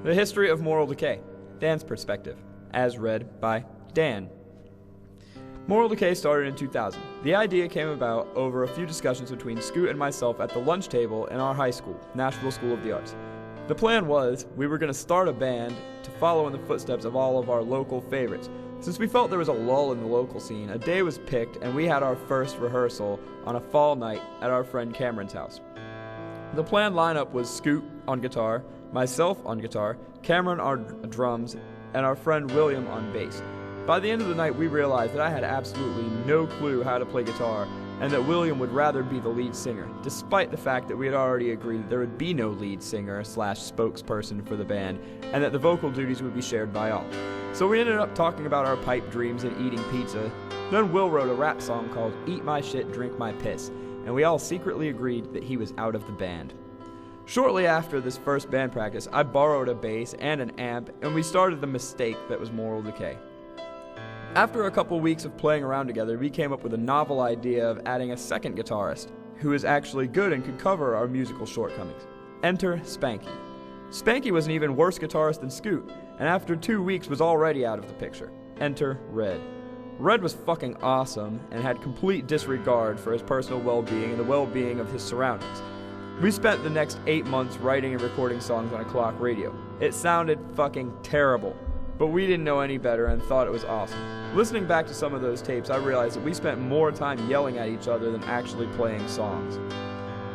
The history of Moral Decay, Dan's perspective, as read by Dan. Moral Decay started in 2000. The idea came about over a few discussions between Scoot and myself at the lunch table in our high school, Nashville School of the Arts. The plan was, we were going to start a band to follow in the footsteps of all of our local favorites. Since we felt there was a lull in the local scene, a day was picked and we had our first rehearsal on a fall night at our friend Cameron's house. The planned lineup was Scoot on guitar, myself on guitar, Cameron on drums, and our friend William on bass. By the end of the night, we realized that I had absolutely no clue how to play guitar, and that William would rather be the lead singer, despite the fact that we had already agreed that there would be no lead singer / spokesperson for the band, and that the vocal duties would be shared by all. So we ended up talking about our pipe dreams and eating pizza. Then Will wrote a rap song called Eat My Shit, Drink My Piss, and we all secretly agreed that he was out of the band. Shortly after this first band practice, I borrowed a bass and an amp, and we started the mistake that was Moral Decay. After a couple weeks of playing around together, we came up with a novel idea of adding a second guitarist, who is actually good and could cover our musical shortcomings. Enter Spanky. Spanky was an even worse guitarist than Scoot, and after 2 weeks was already out of the picture. Enter Red. Red was fucking awesome and had complete disregard for his personal well-being and the well-being of his surroundings. We spent the next 8 months writing and recording songs on a clock radio. It sounded fucking terrible, but we didn't know any better and thought it was awesome. Listening back to some of those tapes, I realized that we spent more time yelling at each other than actually playing songs.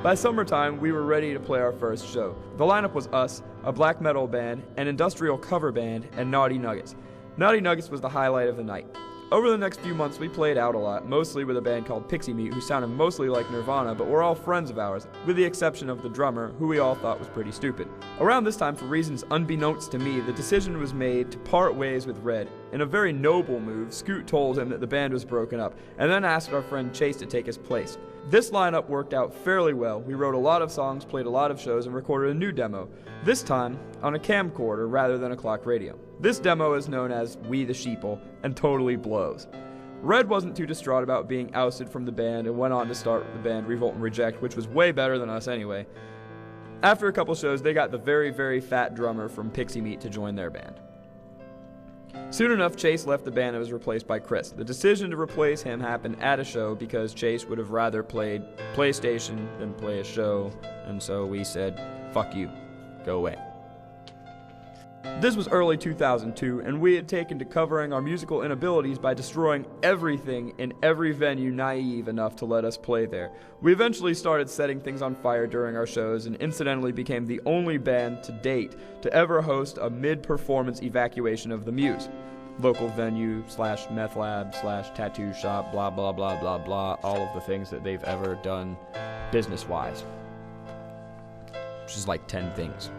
By summertime, we were ready to play our first show. The lineup was us, a black metal band, an industrial cover band, and Naughty Nuggets. Naughty Nuggets was the highlight of the night. Over the next few months, we played out a lot, mostly with a band called Pixie Meat, who sounded mostly like Nirvana, but were all friends of ours, with the exception of the drummer, who we all thought was pretty stupid. Around this time, for reasons unbeknownst to me, the decision was made to part ways with Red. In a very noble move, Scoot told him that the band was broken up, and then asked our friend Chase to take his place. This lineup worked out fairly well. We wrote a lot of songs, played a lot of shows, and recorded a new demo, this time on a camcorder rather than a clock radio. This demo is known as We the Sheeple, and totally blows. Red wasn't too distraught about being ousted from the band and went on to start the band Revolt and Reject, which was way better than us anyway. After a couple shows, they got the very, very fat drummer from Pixie Meat to join their band. Soon enough, Chase left the band and was replaced by Chris. The decision to replace him happened at a show because Chase would have rather played PlayStation than play a show, and so we said, fuck you, go away. This was early 2002, and we had taken to covering our musical inabilities by destroying everything in every venue naive enough to let us play there. We eventually started setting things on fire during our shows and incidentally became the only band to date to ever host a mid-performance evacuation of the Muse. Local venue / meth lab / tattoo shop, blah blah blah blah blah, all of the things that they've ever done business-wise. Which is like 10 things.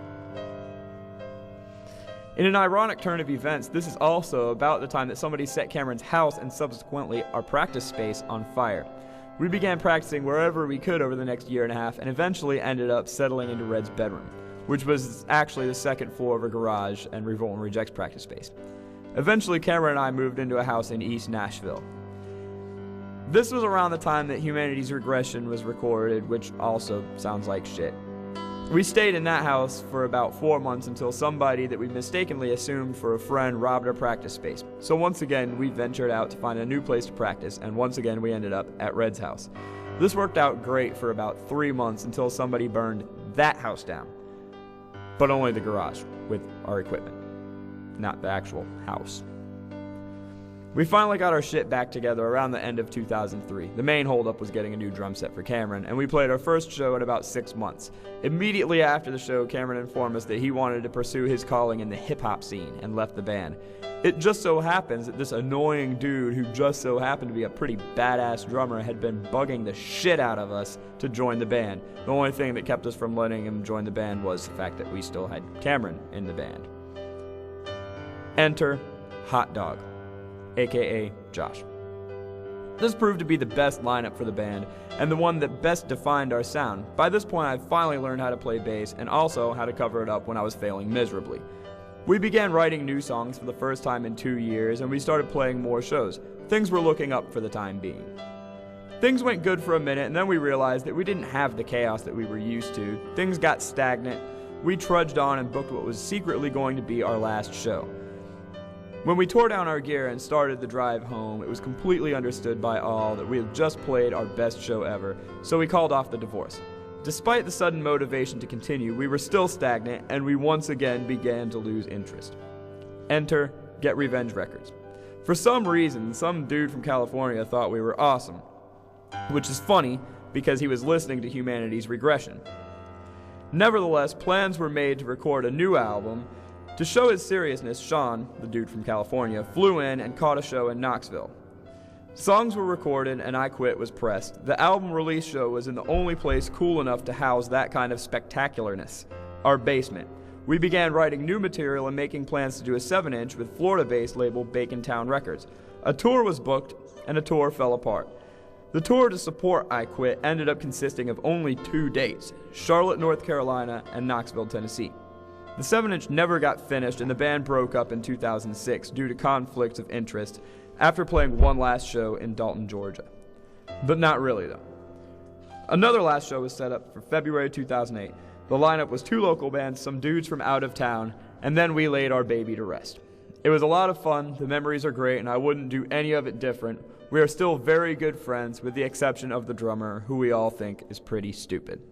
In an ironic turn of events, this is also about the time that somebody set Cameron's house and subsequently our practice space on fire. We began practicing wherever we could over the next year and a half and eventually ended up settling into Red's bedroom, which was actually the second floor of a garage and Revolt and Reject's practice space. Eventually, Cameron and I moved into a house in East Nashville. This was around the time that Humanity's Regression was recorded, which also sounds like shit. We stayed in that house for about 4 months until somebody that we mistakenly assumed for a friend robbed our practice space. So once again, we ventured out to find a new place to practice, and once again we ended up at Red's house. This worked out great for about 3 months until somebody burned that house down. But only the garage, with our equipment, not the actual house. We finally got our shit back together around the end of 2003. The main holdup was getting a new drum set for Cameron, and we played our first show in about 6 months. Immediately after the show, Cameron informed us that he wanted to pursue his calling in the hip-hop scene and left the band. It just so happens that this annoying dude who just so happened to be a pretty badass drummer had been bugging the shit out of us to join the band. The only thing that kept us from letting him join the band was the fact that we still had Cameron in the band. Enter Hot Dog, aka Josh. This proved to be the best lineup for the band, and the one that best defined our sound. By this point, I finally learned how to play bass, and also how to cover it up when I was failing miserably. We began writing new songs for the first time in 2 years, and we started playing more shows. Things were looking up for the time being. Things went good for a minute, and then we realized that we didn't have the chaos that we were used to. Things got stagnant. We trudged on and booked what was secretly going to be our last show. When we tore down our gear and started the drive home, it was completely understood by all that we had just played our best show ever, so we called off the divorce. Despite the sudden motivation to continue, we were still stagnant, and we once again began to lose interest. Enter Get Revenge Records. For some reason, some dude from California thought we were awesome, which is funny because he was listening to humanity's regression. Nevertheless, plans were made to record a new album. To show his seriousness, Sean, the dude from California, flew in and caught a show in Knoxville. Songs were recorded and I Quit was pressed. The album release show was in the only place cool enough to house that kind of spectacularness, our basement. We began writing new material and making plans to do a 7-inch with Florida-based label Bacontown Records. A tour was booked, and a tour fell apart. The tour to support I Quit ended up consisting of only 2 dates, Charlotte, North Carolina, and Knoxville, Tennessee. The 7-inch never got finished, and the band broke up in 2006 due to conflicts of interest after playing one last show in Dalton, Georgia. But not really, though. Another last show was set up for February 2008. The lineup was 2 local bands, some dudes from out of town, and then we laid our baby to rest. It was a lot of fun, the memories are great, and I wouldn't do any of it different. We are still very good friends, with the exception of the drummer, who we all think is pretty stupid.